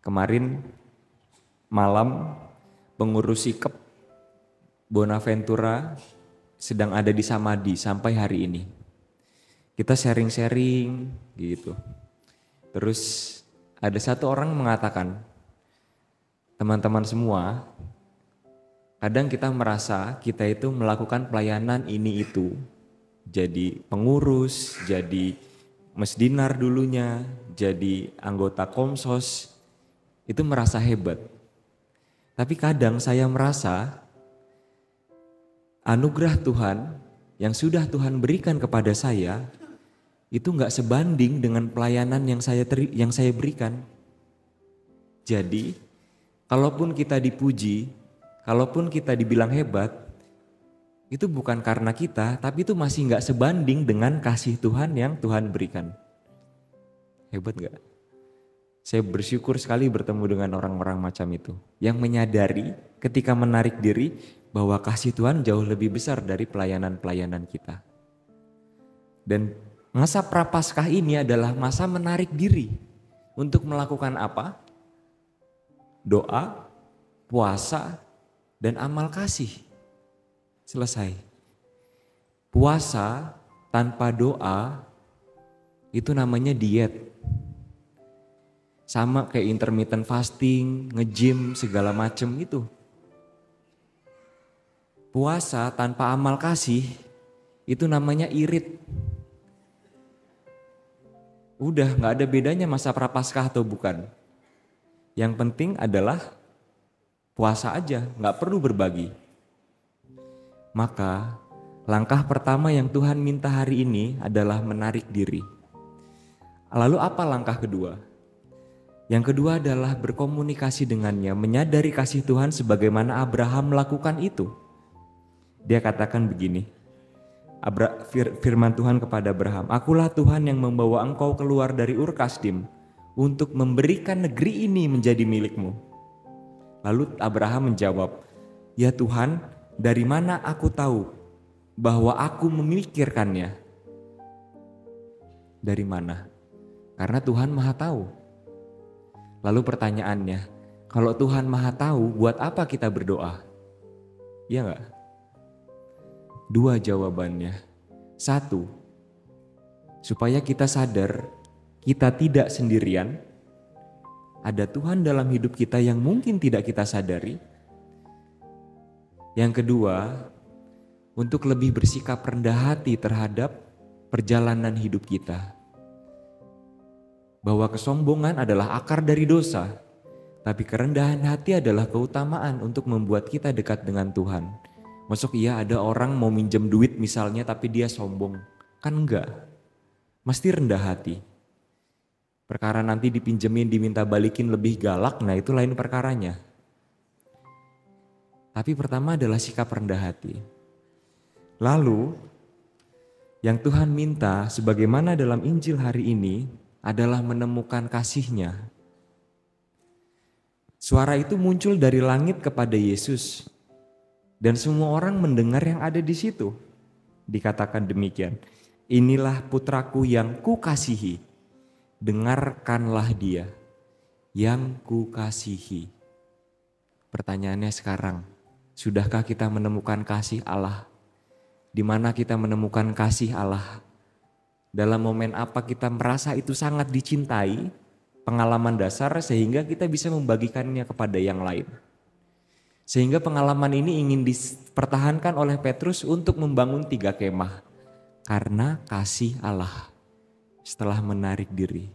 Kemarin malam pengurus Sikep Bonaventura sedang ada di Samadhi sampai hari ini. Kita sharing-sharing gitu. Terus ada satu orang mengatakan, teman-teman semua, kadang kita merasa kita itu melakukan pelayanan ini itu. Jadi pengurus, jadi mesdinar dulunya, jadi anggota komsos, itu merasa hebat. Tapi kadang saya merasa anugerah Tuhan yang sudah Tuhan berikan kepada saya itu gak sebanding dengan pelayanan yang saya berikan. Jadi, kalaupun kita dipuji, kalaupun kita dibilang hebat, itu bukan karena kita, tapi itu masih gak sebanding dengan kasih Tuhan yang Tuhan berikan. Hebat gak? Saya bersyukur sekali bertemu dengan orang-orang macam itu, yang menyadari ketika menarik diri bahwa kasih Tuhan jauh lebih besar dari pelayanan-pelayanan kita. Dan masa Prapaskah ini adalah masa menarik diri untuk melakukan apa? Doa, puasa, dan amal kasih. Selesai. Puasa tanpa doa itu namanya diet. Sama kayak intermittent fasting, nge-gym, segala macem itu. Puasa tanpa amal kasih itu namanya irit. Udah gak ada bedanya masa Prapaskah atau bukan. Yang penting adalah puasa aja, gak perlu berbagi. Maka langkah pertama yang Tuhan minta hari ini adalah menarik diri. Lalu apa langkah kedua? Yang kedua adalah berkomunikasi dengannya, menyadari kasih Tuhan sebagaimana Abraham melakukan itu. Dia katakan begini, firman Tuhan kepada Abraham, "Akulah Tuhan yang membawa engkau keluar dari Ur Kasdim untuk memberikan negeri ini menjadi milikmu." Lalu Abraham menjawab, "Ya Tuhan, dari mana aku tahu bahwa aku memikirkannya?" Dari mana? Karena Tuhan Maha Tahu. Lalu pertanyaannya, kalau Tuhan Maha Tahu, buat apa kita berdoa? Iya enggak? Dua jawabannya. Satu, supaya kita sadar kita tidak sendirian. Ada Tuhan dalam hidup kita yang mungkin tidak kita sadari. Yang kedua, untuk lebih bersikap rendah hati terhadap perjalanan hidup kita. Bahwa kesombongan adalah akar dari dosa, tapi kerendahan hati adalah keutamaan untuk membuat kita dekat dengan Tuhan. Masuk iya ada orang mau minjem duit misalnya tapi dia sombong. Kan enggak. Mesti rendah hati. Perkara nanti dipinjemin diminta balikin lebih galak, nah itu lain perkaranya. Tapi pertama adalah sikap rendah hati. Lalu yang Tuhan minta sebagaimana dalam Injil hari ini adalah menemukan kasih-Nya. Suara itu muncul dari langit kepada Yesus. Dan semua orang mendengar yang ada di situ. Dikatakan demikian, "Inilah putraku yang kukasihi, dengarkanlah dia yang kukasihi." Pertanyaannya sekarang, sudahkah kita menemukan kasih Allah? Di mana kita menemukan kasih Allah? Dalam momen apa kita merasa itu sangat dicintai, pengalaman dasar sehingga kita bisa membagikannya kepada yang lain. Sehingga pengalaman ini ingin dipertahankan oleh Petrus untuk membangun 3 kemah. Karena kasih Allah setelah menarik diri.